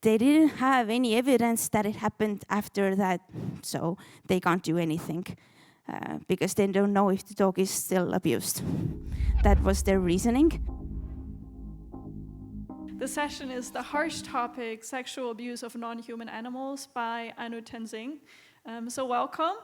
they didn't have any evidence that it happened after that, so they can't do anything because they don't know if the dog is still abused. That was their reasoning. The session is The Harsh Topic, Sexual Abuse of Non-Human Animals by Anu Tenzing. So welcome.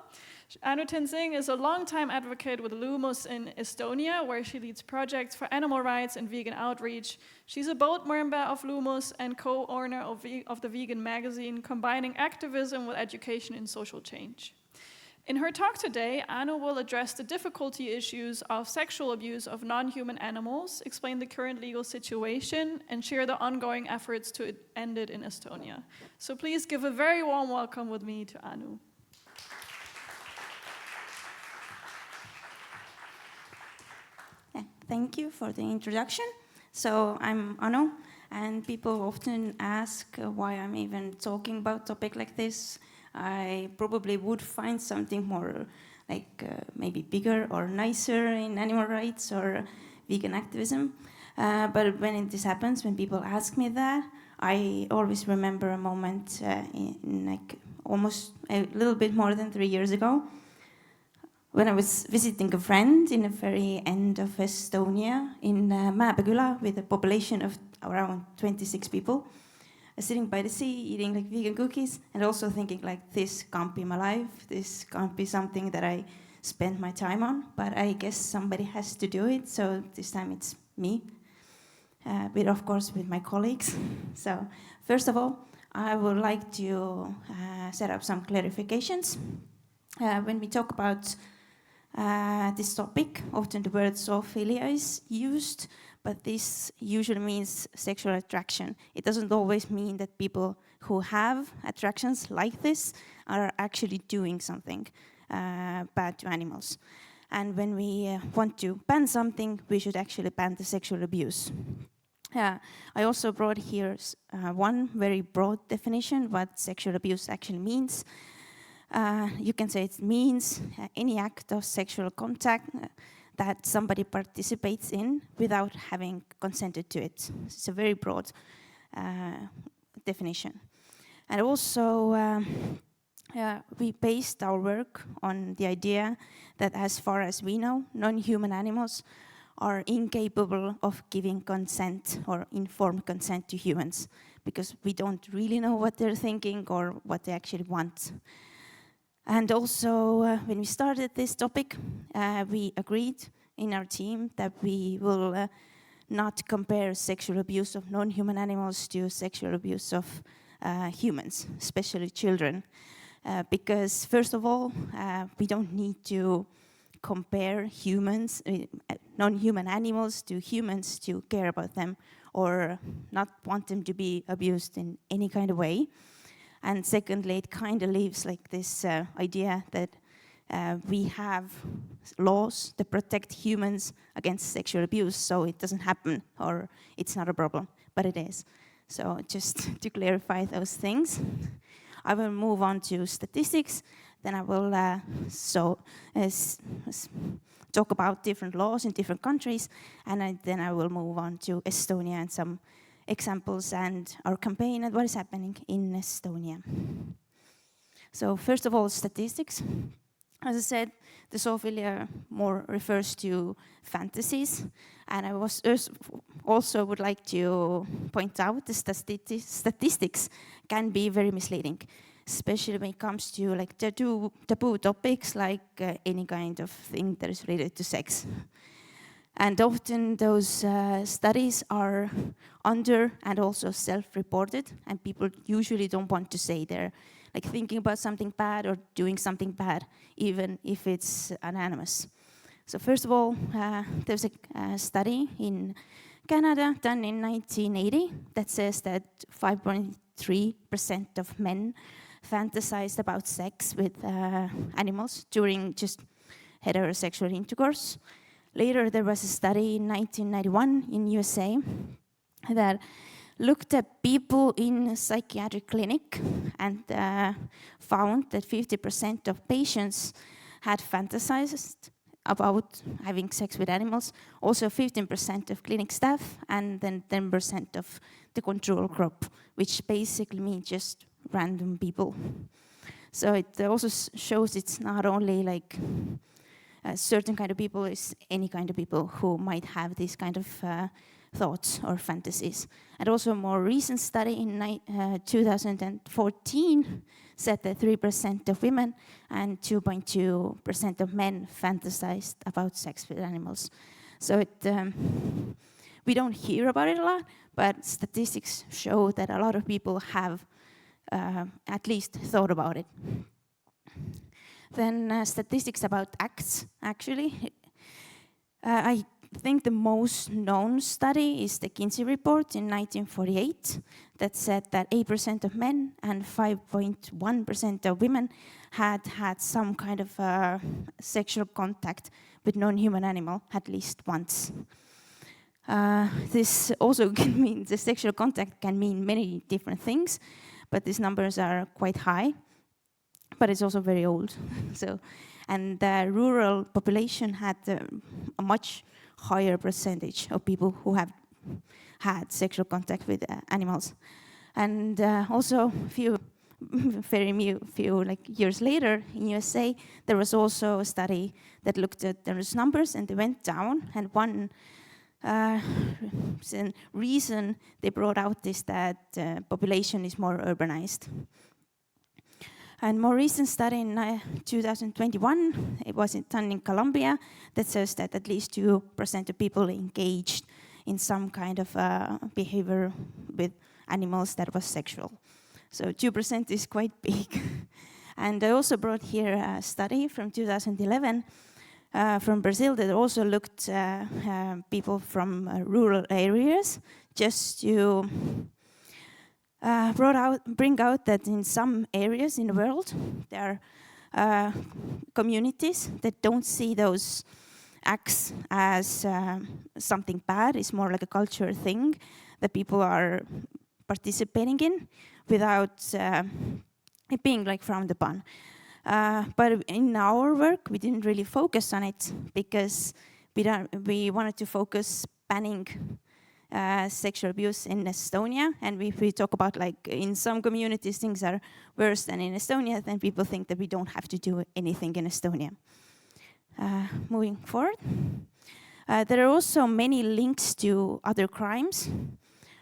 Anu Tenzing is a longtime advocate with Loomus in Estonia, where she leads projects for animal rights and vegan outreach. She's a board member of Loomus and co-owner of the vegan magazine, combining activism with education in social change. In her talk today, Anu will address the difficulty issues of sexual abuse of non-human animals, explain the current legal situation, and share the ongoing efforts to end it in Estonia. So please give a very warm welcome with me to Anu. Thank you for the introduction. So I'm Anu, and people often ask why I'm even talking about a topic like this. I probably would find something more like maybe bigger or nicer in animal rights or vegan activism. But when this happens, when people ask me that, I always remember a moment in like almost a little bit more than 3 years ago, when I was visiting a friend in the very end of Estonia in Mäepeküla with a population of around 26 people, sitting by the sea, eating like vegan cookies, and also thinking like, this can't be my life, this can't be something that I spend my time on, but I guess somebody has to do it, so this time it's me, but of course with my colleagues. So first of all, I would like to set up some clarifications. When we talk about this topic, often the word zoophilia is used, but this usually means sexual attraction. It doesn't always mean that people who have attractions like this are actually doing something bad to animals. And when we want to ban something, we should actually ban the sexual abuse. I also brought here one very broad definition what sexual abuse actually means. You can say it means any act of sexual contact that somebody participates in without having consented to it. It's a very broad definition. And also, we based our work on the idea that as far as we know, non-human animals are incapable of giving consent or informed consent to humans, because we don't really know what they're thinking or what they actually want. And also, when we started this topic, we agreed in our team that we will not compare sexual abuse of non-human animals to sexual abuse of humans, especially children. Because first of all, we don't need to compare humans, non-human animals to humans to care about them or not want them to be abused in any kind of way. And secondly, it kind of leaves like this idea that we have laws that protect humans against sexual abuse, so it doesn't happen or it's not a problem, but it is. So just to clarify those things, I will move on to statistics. Then I will talk about different laws in different countries, and then I will move on to Estonia and some examples and our campaign and what is happening in Estonia. So first of all, statistics. As I said, the zoophilia more refers to fantasies, and I also would like to point out the statistics can be very misleading, especially when it comes to like taboo topics like any kind of thing that is related to sex. And often those studies are under and also self-reported, and people usually don't want to say they're like thinking about something bad or doing something bad, even if it's anonymous. So first of all, there's a study in Canada done in 1980 that says that 5.3% of men fantasized about sex with animals during just heterosexual intercourse. Later, there was a study in 1991 in USA that looked at people in a psychiatric clinic and found that 50% of patients had fantasized about having sex with animals, also 15% of clinic staff, and then 10% of the control group, which basically means just random people. So it also shows it's not only like a certain kind of people, it's any kind of people who might have these kind of thoughts or fantasies. And also a more recent study in 2014 said that 3% of women and 2.2% of men fantasized about sex with animals. So we don't hear about it a lot, but statistics show that a lot of people have at least thought about it. Then statistics about acts, actually. I think the most known study is the Kinsey report in 1948 that said that 8% of men and 5.1% of women had some kind of sexual contact with non-human animal at least once. This also can mean, the sexual contact can mean many different things, but these numbers are quite high, but it's also very old. And the rural population had a much higher percentage of people who have had sexual contact with animals. And also very few years later in USA, there was also a study that looked at those numbers and they went down. And one reason they brought out is that population is more urbanized. And more recent study in 2021, it was done in Colombia, that says that at least 2% of people engaged in some kind of behavior with animals that was sexual. So 2% is quite big. And I also brought here a study from 2011 from Brazil that also looked people from rural areas, just to bring out that in some areas in the world, there are communities that don't see those acts as something bad. It's more like a cultural thing that people are participating in without it being like frowned upon. But in our work, we didn't really focus on it because we wanted to focus banning sexual abuse in Estonia, and if we talk about like in some communities things are worse than in Estonia, then people think that we don't have to do anything in Estonia. Moving forward, there are also many links to other crimes.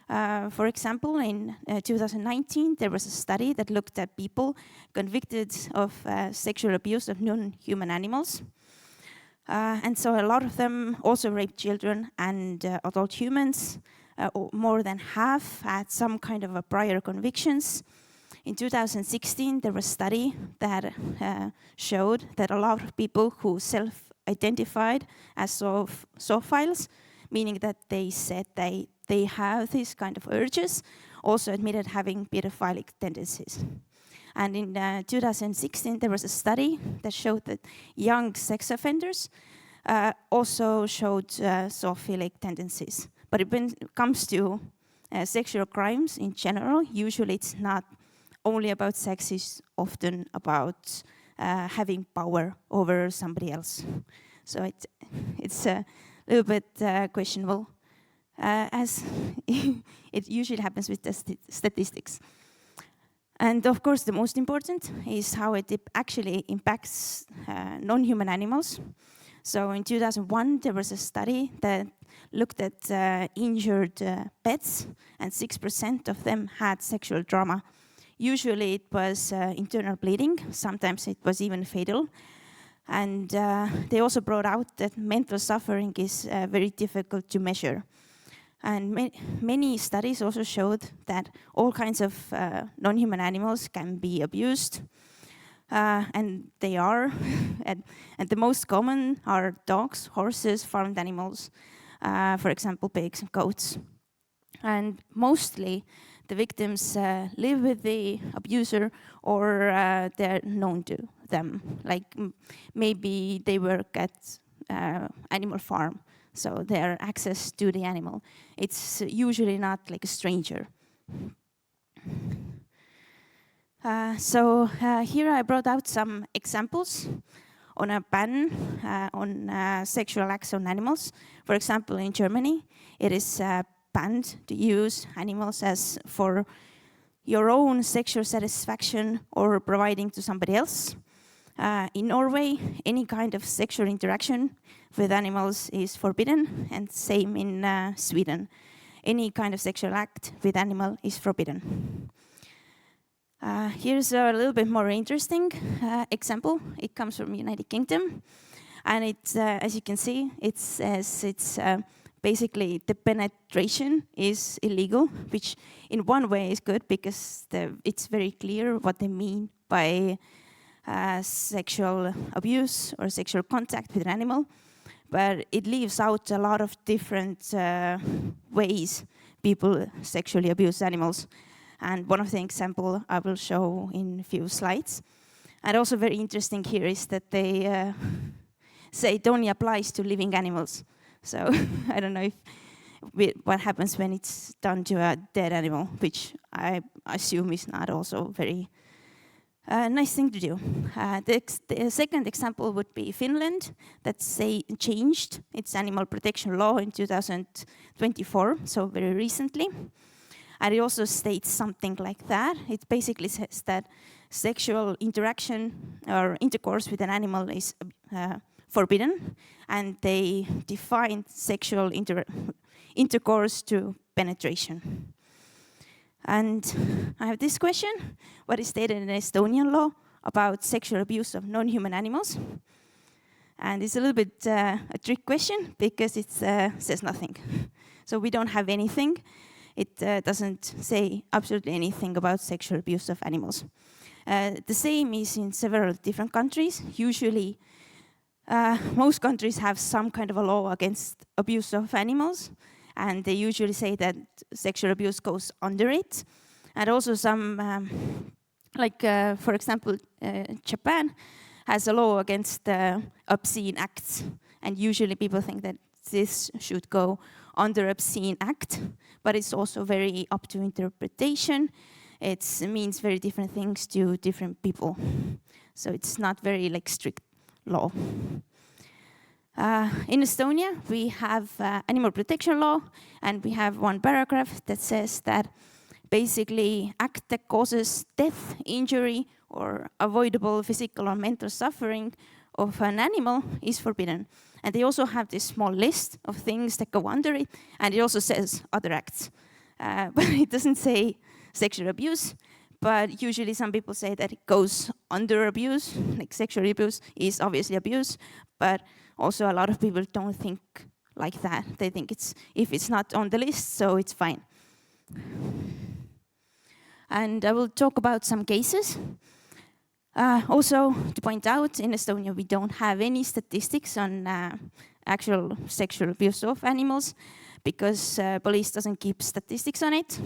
For example, in 2019, there was a study that looked at people convicted of sexual abuse of non-human animals. And so a lot of them also raped children and adult humans. More than half had some kind of a prior convictions. In 2016, there was a study that showed that a lot of people who self-identified as zoophiles, meaning that they said they have these kind of urges, also admitted having pedophilic tendencies. And in 2016, there was a study that showed that young sex offenders also showed zoophilic tendencies. But when it comes to sexual crimes in general, usually it's not only about sex, it's often about having power over somebody else. So it's a little bit questionable, as it usually happens with the statistics. And of course, the most important is how it actually impacts non-human animals. So in 2001, there was a study that looked at injured pets, and 6% of them had sexual trauma. Usually it was internal bleeding, sometimes it was even fatal. And they also brought out that mental suffering is very difficult to measure. And many studies also showed that all kinds of non-human animals can be abused, and they are. and the most common are dogs, horses, farmed animals, for example, pigs and goats. And mostly the victims live with the abuser, or they're known to them. Like maybe they work at animal farm, so their access to the animal. It's usually not like a stranger. So here I brought out some examples on a ban on sexual acts on animals. For example, in Germany, it is banned to use animals as for your own sexual satisfaction or providing to somebody else. In Norway, any kind of sexual interaction with animals is forbidden, and same in Sweden. Any kind of sexual act with animal is forbidden. Here's a little bit more interesting example. It comes from United Kingdom, and it's as you can see, it says it's basically the penetration is illegal, which in one way is good because it's very clear what they mean by sexual abuse or sexual contact with an animal, but it leaves out a lot of different ways people sexually abuse animals. And one of the examples I will show in a few slides. And also very interesting here is that they say it only applies to living animals. So I don't know what happens when it's done to a dead animal, which I assume is not also very nice thing to do. The second example would be Finland, that changed its animal protection law in 2024, so very recently. And it also states something like that. It basically says that sexual interaction or intercourse with an animal is forbidden, and they define sexual intercourse to penetration. And I have this question: what is stated in Estonian law about sexual abuse of non-human animals? And it's a little bit a trick question because it says nothing. So we don't have anything. It doesn't say absolutely anything about sexual abuse of animals. The same is in several different countries. Usually, most countries have some kind of a law against abuse of animals, and they usually say that sexual abuse goes under it. And also some, for example, Japan has a law against obscene acts, and usually people think that this should go under obscene act, but it's also very up to interpretation. It means very different things to different people. So it's not very strict law. In Estonia, we have animal protection law, and we have one paragraph that says that basically act that causes death, injury, or avoidable physical or mental suffering of an animal is forbidden. And they also have this small list of things that go under it, and it also says other acts. But it doesn't say sexual abuse, but usually some people say that it goes under abuse, like sexual abuse is obviously abuse, but also a lot of people don't think like that. They think if it's not on the list, so it's fine. And I will talk about some cases. Also, to point out, in Estonia, we don't have any statistics on actual sexual abuse of animals because police doesn't keep statistics on it.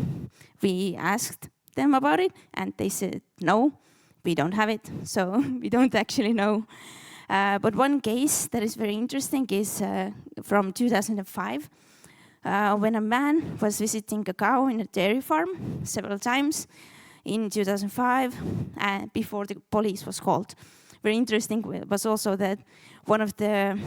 We asked them about it, and they said, no, we don't have it, so we don't actually know. But one case that is very interesting is from 2005, when a man was visiting a cow in a dairy farm several times in 2005, before the police was called. Very interesting was also that one of the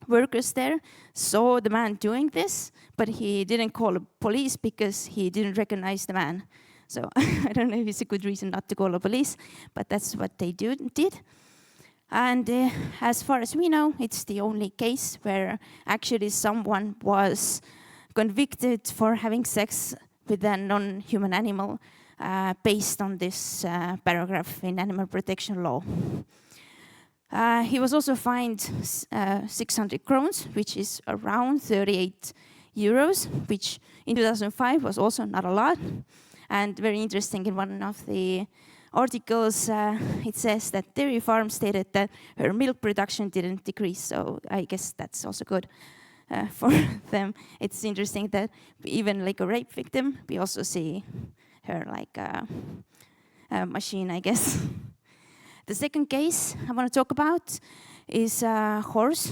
workers there saw the man doing this, but he didn't call the police because he didn't recognize the man. So I don't know if it's a good reason not to call the police, but that's what they did. And as far as we know, it's the only case where actually someone was convicted for having sex with a non-human animal based on this paragraph in animal protection law. He was also fined 600 krones, which is around 38 euros, which in 2005 was also not a lot. And very interesting, in one of the articles, it says that dairy farm stated that her milk production didn't decrease, so I guess that's also good for them. It's interesting that even like a rape victim, we also see her like a machine, I guess. The second case I want to talk about is a horse.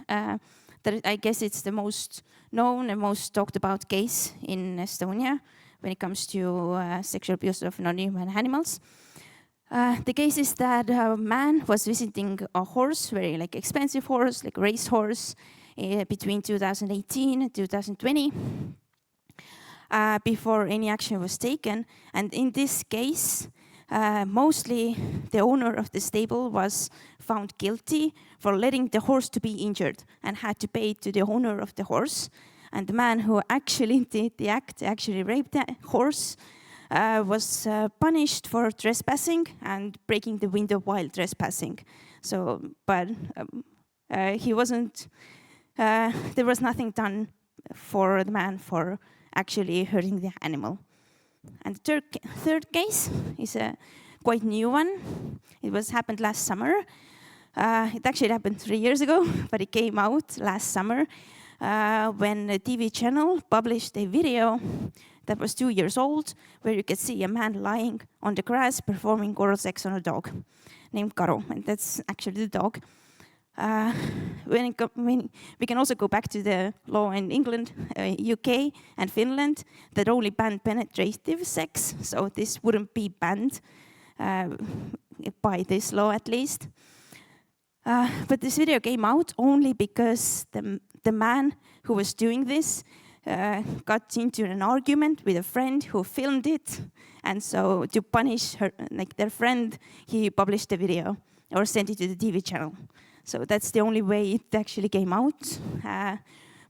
That I guess it's the most known and most talked about case in Estonia when it comes to sexual abuse of non-human animals. The case is that a man was visiting a horse, very like expensive horse, like race horse, between 2018 and 2020, before any action was taken. And in this case, mostly the owner of the stable was found guilty for letting the horse to be injured and had to pay to the owner of the horse. And the man who actually did the act, actually raped the horse, was punished for trespassing and breaking the window while trespassing. So, but he wasn't, there was nothing done for the man for actually hurting the animal. And the third case is a quite new one. It happened last summer. It actually happened 3 years ago, but it came out last summer when a TV channel published a video that was 2 years old, where you could see a man lying on the grass performing oral sex on a dog named Karo, and that's actually the dog. We can also go back to the law in England, UK, and Finland that only ban penetrative sex, so this wouldn't be banned by this law at least. But this video came out only because the man who was doing this got into an argument with a friend who filmed it, and so to punish her, like their friend, he published the video or sent it to the TV channel. So that's the only way it actually came out.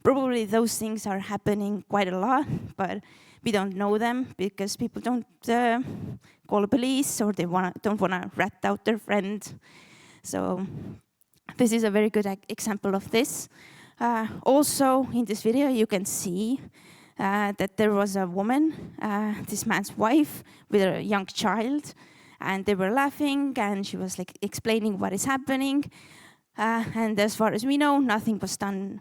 Probably those things are happening quite a lot, but we don't know them because people don't call the police, or they don't want to rat out their friend. So this is a very good example of this. Also, in this video, you can see that there was a woman, this man's wife, with a young child, and they were laughing, and she was like explaining what is happening. And as far as we know, nothing was done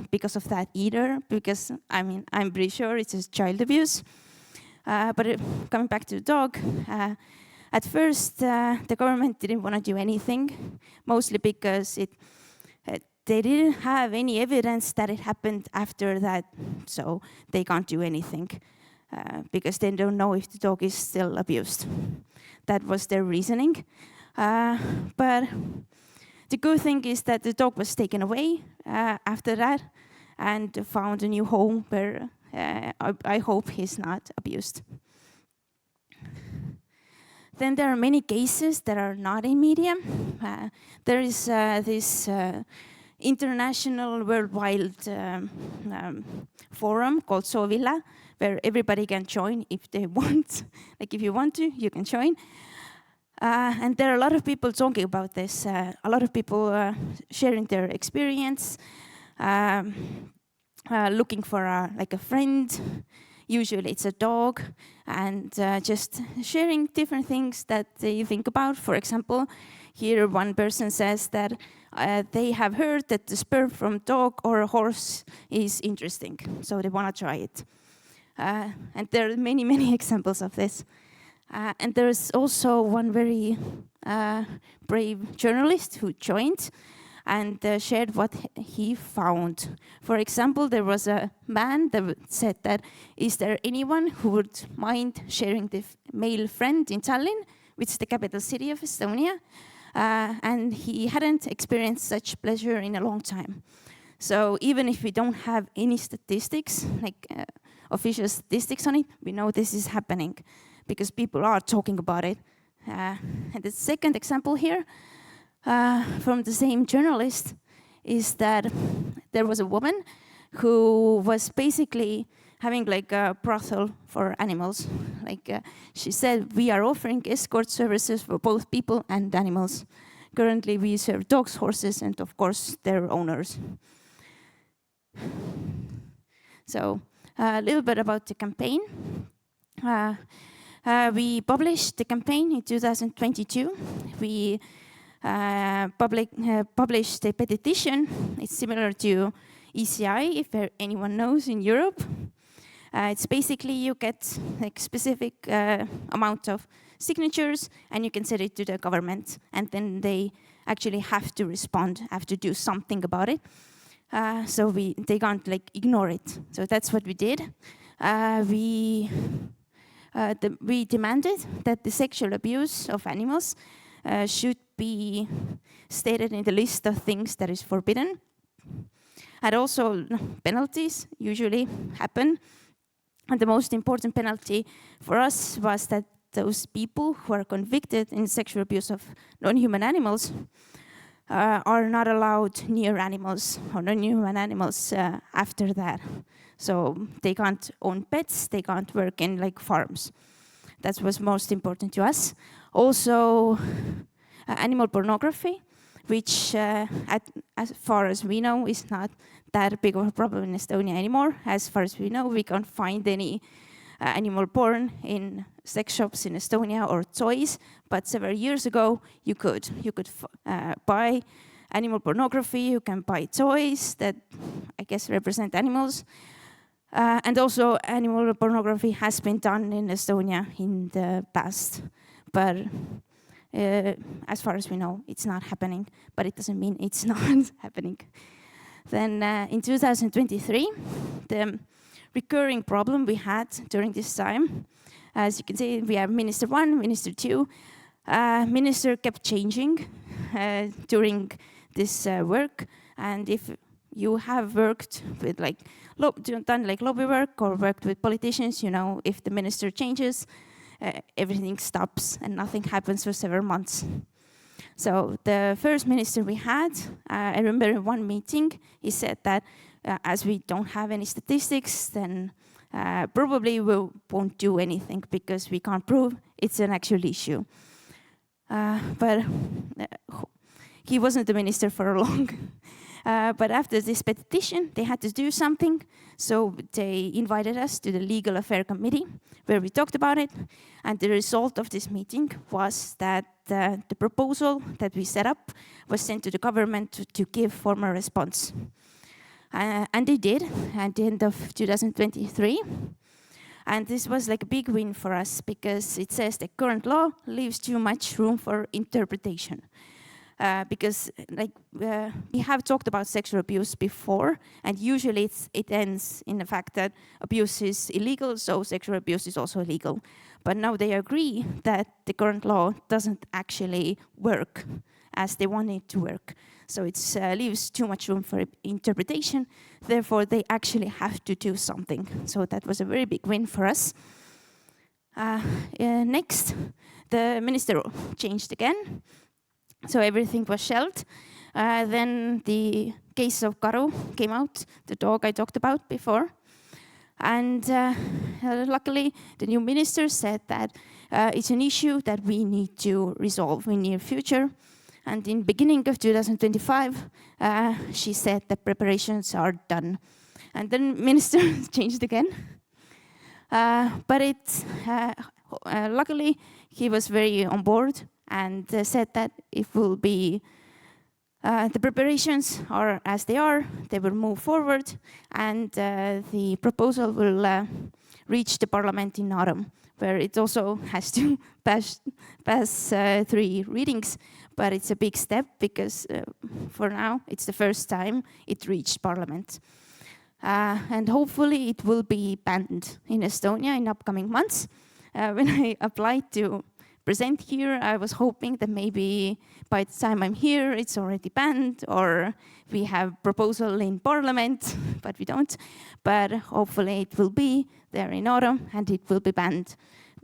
because of that either, because I mean, I'm pretty sure it's just child abuse. But coming back to the dog, at first, the government didn't want to do anything, mostly because they didn't have any evidence that it happened after that, so they can't do anything because they don't know if the dog is still abused. That was their reasoning. But the good thing is that the dog was taken away after that and found a new home where I hope he's not abused. Then there are many cases that are not in media. There is this international worldwide forum called Sovilla, where everybody can join if they want. Like if you want to, you can join. And there are a lot of people talking about this. A lot of people sharing their experience, looking for like a friend. Usually it's a dog, and just sharing different things that they think about. For example, here one person says that they have heard that the sperm from dog or a horse is interesting, so they want to try it. And there are many, many examples of this. And there's also one very brave journalist who joined and shared what he found. For example, there was a man that said that, is there anyone who would mind sharing the male friend in Tallinn, which is the capital city of Estonia? And he hadn't experienced such pleasure in a long time. So even if we don't have any statistics, like official statistics on it, we know this is happening because people are talking about it. And the second example here, from the same journalist, is that there was a woman who was basically having like a brothel for animals. Like she said, we are offering escort services for both people and animals. Currently we serve dogs, horses, and of course their owners. So a little bit about the campaign. We published the campaign in 2022. We published a petition. It's similar to ECI, if anyone knows, in Europe. It's basically you get like specific amount of signatures and you can send it to the government, and then they actually have to respond, have to do something about it. So they can't like ignore it. So that's what we did. We we demanded that the sexual abuse of animals should be stated in the list of things that is forbidden. And also penalties usually happen. And the most important penalty for us was that those people who are convicted in sexual abuse of non-human animals are not allowed near animals or non-human animals after that. So they can't own pets, they can't work in like farms. That was most important to us. Also, animal pornography, which as far as we know is not that big of a problem in Estonia anymore. As far as we know, we can't find any animal porn in sex shops in Estonia or toys, but several years ago you could buy animal pornography, you can buy toys that I guess represent animals. And also animal pornography has been done in Estonia in the past, but as far as we know, it's not happening, but it doesn't mean it's not happening. Then in 2023, the recurring problem we had during this time, as you can see, we have Minister 1, Minister 2. Minister kept changing during this work, and if you have worked with done lobby work or worked with politicians, you know, if the minister changes, everything stops and nothing happens for several months. So the first minister we had, I remember in one meeting, he said that as we don't have any statistics, then probably we won't do anything because we can't prove it's an actual issue. But he wasn't the minister for long. But after this petition, they had to do something. So they invited us to the Legal Affairs Committee, where we talked about it. And the result of this meeting was that the proposal that we set up was sent to the government to give formal response. And they did at the end of 2023. And this was like a big win for us because it says the current law leaves too much room for interpretation. Because we have talked about sexual abuse before, and usually it ends in the fact that abuse is illegal, so sexual abuse is also illegal. But now they agree that the current law doesn't actually work as they want it to work. So it leaves too much room for interpretation, therefore they actually have to do something. So that was a very big win for us. Next, the minister changed again. So everything was shelved. Then the case of Karu came out, the dog I talked about before. And luckily, the new minister said that it's an issue that we need to resolve in the near future. And in beginning of 2025, she said the preparations are done. And then minister changed again. But luckily, he was very on board and said that it will be, the preparations are as they are, they will move forward, and the proposal will reach the parliament in autumn, where it also has to pass 3 readings, but it's a big step because for now it's the first time it reached parliament. And hopefully it will be banned in Estonia in upcoming months. When I applied to present here, I was hoping that maybe by the time I'm here, it's already banned, or we have proposal in parliament, but we don't. But hopefully it will be there in autumn, and it will be banned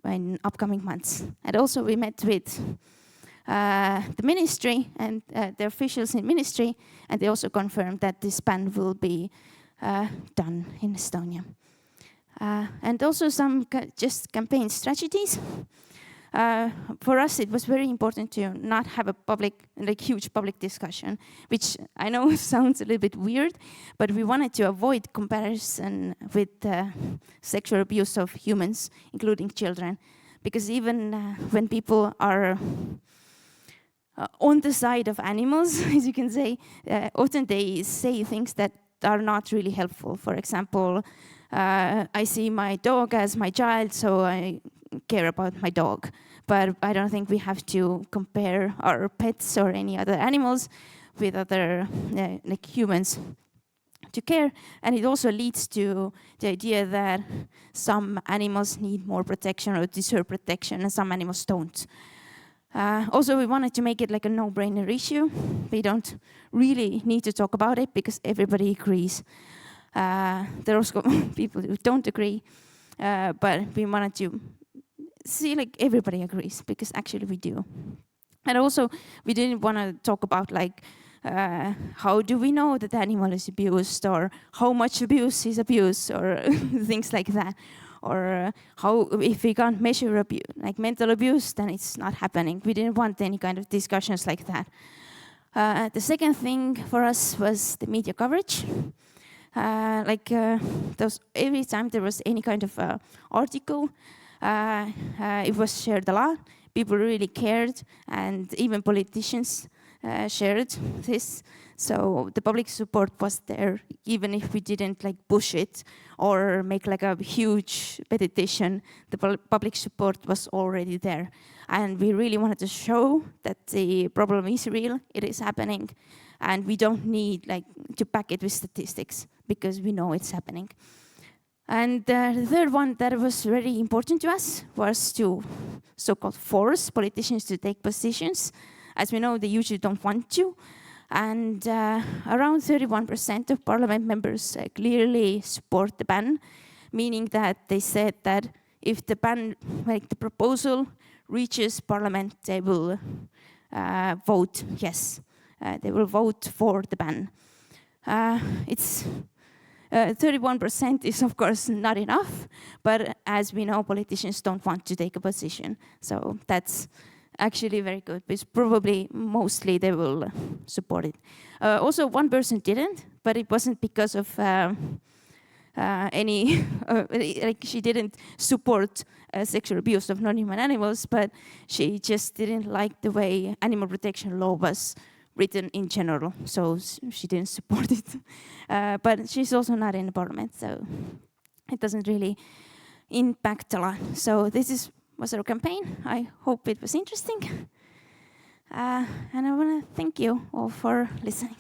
in upcoming months. And also we met with the ministry and the officials in ministry, and they also confirmed that this ban will be done in Estonia. And also some just campaign strategies. For us, it was very important to not have a huge public discussion, which I know sounds a little bit weird, but we wanted to avoid comparison with sexual abuse of humans, including children, because even when people are on the side of animals, as you can say, often they say things that are not really helpful. For example, I see my dog as my child, so I care about my dog. But I don't think we have to compare our pets or any other animals with other like humans. to care, and it also leads to the idea that some animals need more protection or deserve protection and some animals don't. Also, we wanted to make it like a no-brainer issue. We don't really need to talk about it because everybody agrees. There are also people who don't agree, but we wanted to see like everybody agrees because actually we do. And also, we didn't want to talk about like how do we know that the animal is abused, or how much abuse is abuse, or things like that. Or how, if we can't measure abuse, like mental abuse, then it's not happening. We didn't want any kind of discussions like that. The second thing for us was the media coverage. Every time there was any kind of article, it was shared a lot. People really cared, and even politicians shared this. So the public support was there, even if we didn't like push it or make like a huge petition. The public support was already there, and we really wanted to show that the problem is real, it is happening, and we don't need like to back it with statistics because we know it's happening. And the third one that was very important to us was to so-called force politicians to take positions. As we know, they usually don't want to. And around 31% of parliament members clearly support the ban, meaning that they said that if the ban, like the proposal, reaches parliament, they will vote yes. They will vote for the ban. 31% is of course not enough, but as we know, politicians don't want to take a position. So that's actually very good, because probably mostly they will support it. Also, one person didn't, but it wasn't because of like she didn't support sexual abuse of non-human animals, but she just didn't like the way animal protection law was written in general, so she didn't support it. But she's also not in the parliament, so it doesn't really impact a lot. So this was our campaign. I hope it was interesting. And I want to thank you all for listening.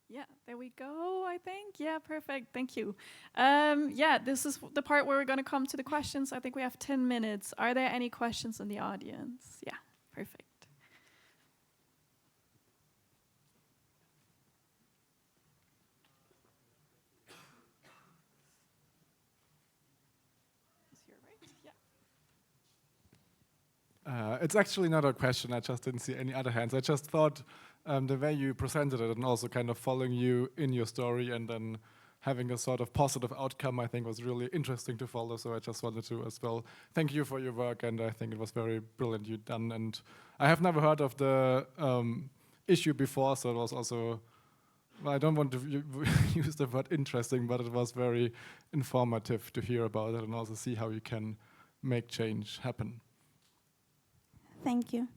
Yeah, there we go, I think. Yeah, perfect. Thank you. Yeah, this is the part where we're going to come to the questions. I think we have 10 minutes. Are there any questions in the audience? Yeah, perfect. It's actually not a question. I just didn't see any other hands. I just thought the way you presented it and also kind of following you in your story and then having a sort of positive outcome, I think was really interesting to follow. So I just wanted to as well thank you for your work, and I think it was very brilliant you've done. And I have never heard of the issue before, so it was also, well, I don't want to use the word interesting, but it was very informative to hear about it and also see how you can make change happen. Thank you.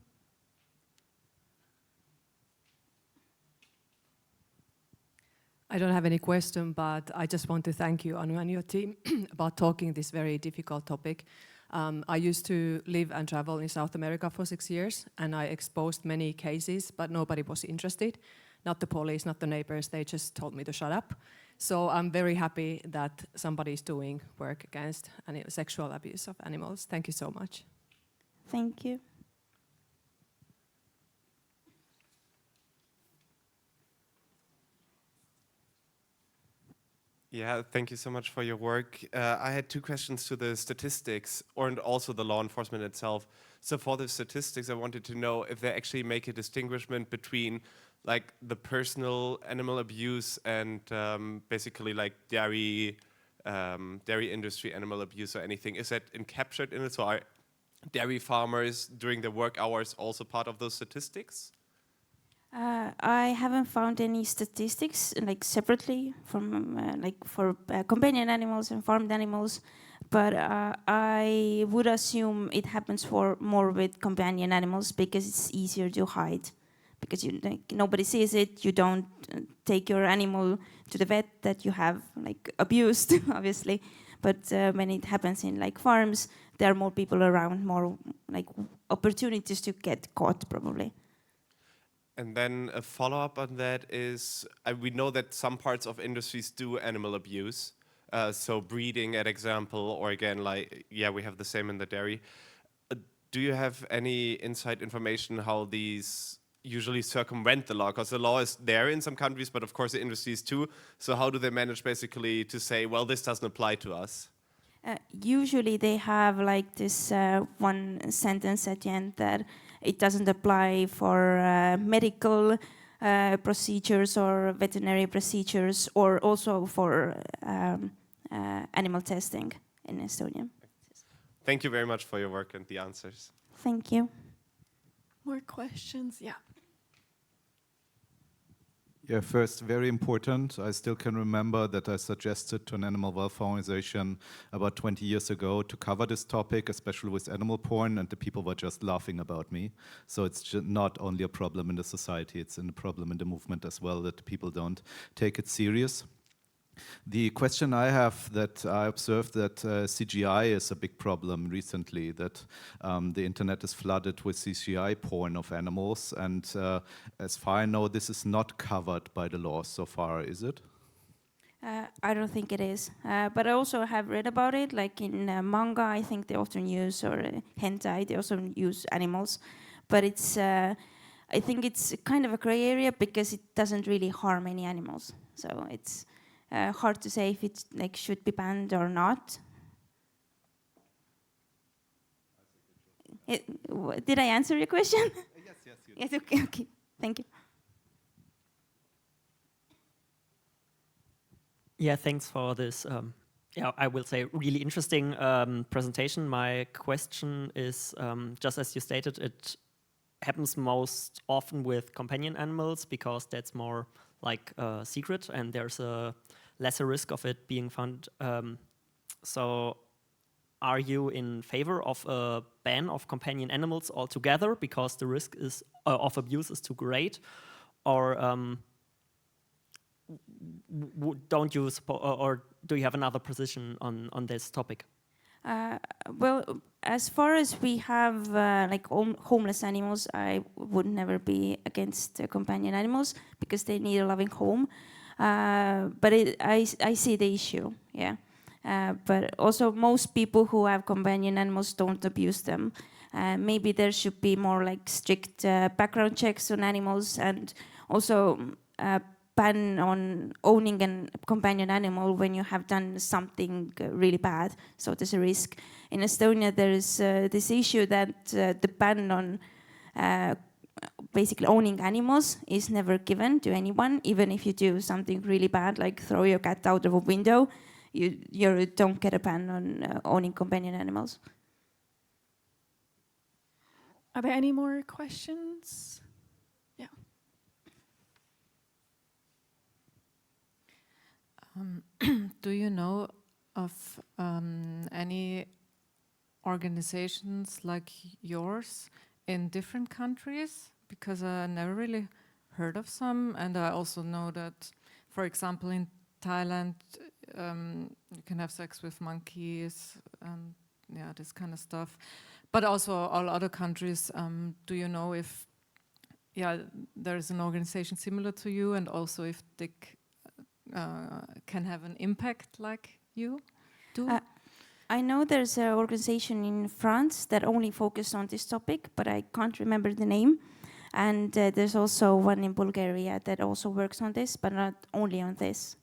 I don't have any question, but I just want to thank you, Anu, and your team about talking this very difficult topic. I used to live and travel in South America for 6 years, and I exposed many cases, but nobody was interested. Not the police, not the neighbors, they just told me to shut up. So I'm very happy that somebody is doing work against sexual abuse of animals. Thank you so much. Thank you. Yeah, thank you so much for your work. I had two questions to the statistics and also the law enforcement itself. So for the statistics, I wanted to know if they actually make a distinguishment between like the personal animal abuse and basically like dairy industry animal abuse or anything. Is that captured in it? So are dairy farmers during their work hours also part of those statistics? I haven't found any statistics like separately from like for companion animals and farmed animals, but I would assume it happens for more with companion animals because it's easier to hide, because nobody sees it. You don't take your animal to the vet that you have abused, obviously. But when it happens in farms, there are more people around, more opportunities to get caught, probably. And then a follow-up on that is, we know that some parts of industries do animal abuse. So breeding, at example, or again, we have the same in the dairy. Do you have any inside information how these usually circumvent the law? Because the law is there in some countries, but of course the industries too. So how do they manage basically to say, well, this doesn't apply to us? Usually they have this one sentence at the end that it doesn't apply for medical procedures or veterinary procedures, or also for animal testing in Estonia. Thank you very much for your work and the answers. Thank you. More questions? Yeah. Yeah, first, very important. I still can remember that I suggested to an animal welfare organization about 20 years ago to cover this topic, especially with animal porn, and the people were just laughing about me. So it's not only a problem in the society, it's a problem in the movement as well, that people don't take it serious. The question I have, that I observed that CGI is a big problem recently, that the internet is flooded with CGI porn of animals, and as far as I know, this is not covered by the law so far, is it? I don't think it is, but I also have read about it, in manga. I think they often use, or hentai, they also use animals, but it's I think it's kind of a gray area because it doesn't really harm any animals, so it's hard to say if it should be banned or not. Did I answer your question? Yes, you did. Yes, okay, thank you. Yeah, thanks for this, I will say, really interesting presentation. My question is, just as you stated, it happens most often with companion animals because that's more secret and there's a lesser risk of it being found. So are you in favor of a ban of companion animals altogether because the risk of abuse is too great? Or don't you or do you have another position on this topic? Well, as far as we have homeless animals, I would never be against companion animals because they need a loving home. But I see the issue, yeah. But also most people who have companion animals don't abuse them. Maybe there should be more strict background checks on animals, and also ban on owning a companion animal when you have done something really bad. So there's a risk. In Estonia, there is this issue that the ban on basically owning animals is never given to anyone, even if you do something really bad, like throw your cat out of a window, you don't get a ban on owning companion animals. Are there any more questions? Yeah. Do you know of any organizations like yours in different countries? Because I never really heard of some, and I also know that, for example, in Thailand, you can have sex with monkeys, and yeah, this kind of stuff. But also all other countries. Do you know if, there is an organization similar to you, and also if they can have an impact like you do? I know there's an organization in France that only focuses on this topic, but I can't remember the name. And there's also one in Bulgaria that also works on this, but not only on this.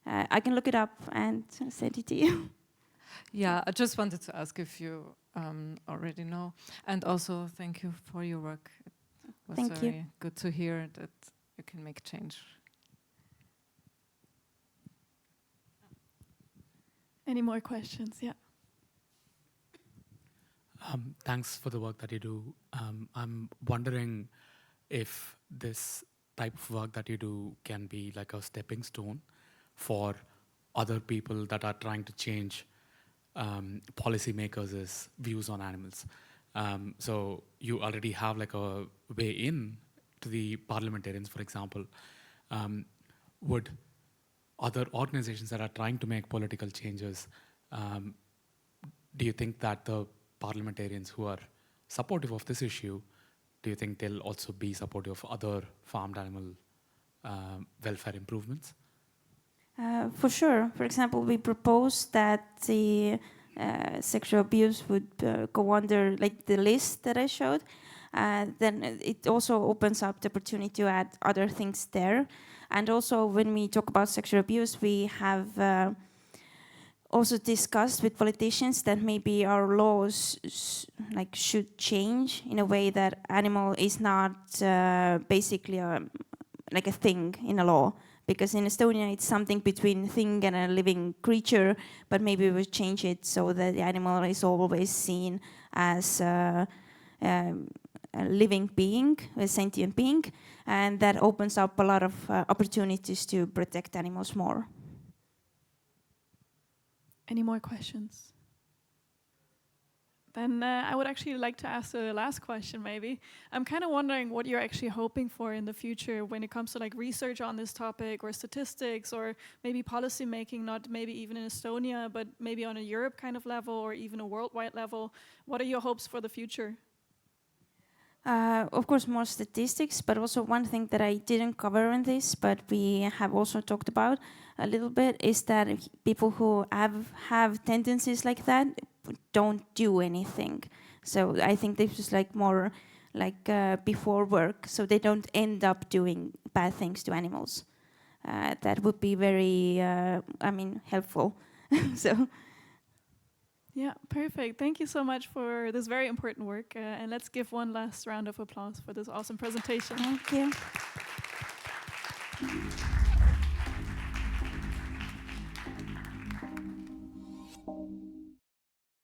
I can look it up and send it to you. Yeah, I just wanted to ask if you already know. And also, thank you for your work. It was Thank you. very good to hear that you can make change. Any more questions? Yeah. Thanks for the work that you do. I'm wondering if this type of work that you do can be like a stepping stone for other people that are trying to change policymakers' views on animals. So you already have like a way in to the parliamentarians, for example, would other organizations that are trying to make political changes, do you think that the parliamentarians who are supportive of this issue, do you think they'll also be supportive of other farmed animal welfare improvements? For sure. For example, we proposed that the sexual abuse would go under like the list that I showed. Then it also opens up the opportunity to add other things there. And also when we talk about sexual abuse, we have also discussed with politicians that maybe our laws should change in a way that animal is not basically like a thing in a law. Because in Estonia, it's something between thing and a living creature, but maybe we change it so that the animal is always seen as a living being, a sentient being, and that opens up a lot of opportunities to protect animals more. Any more questions? Then I would actually like to ask the last question, maybe. I'm kind of wondering what you're actually hoping for in the future when it comes to like research on this topic or statistics or maybe policy making, not maybe even in Estonia, but maybe on a Europe kind of level or even a worldwide level. What are your hopes for the future? Of course, more statistics, but also one thing that I didn't cover in this, but we have also talked about a little bit, is that people who have tendencies like that don't do anything. So I think this is like more like before work, so they don't end up doing bad things to animals. That would be very, helpful. So. Yeah, perfect. Thank you so much for this very important work. And let's give one last round of applause for this awesome presentation. Thank you.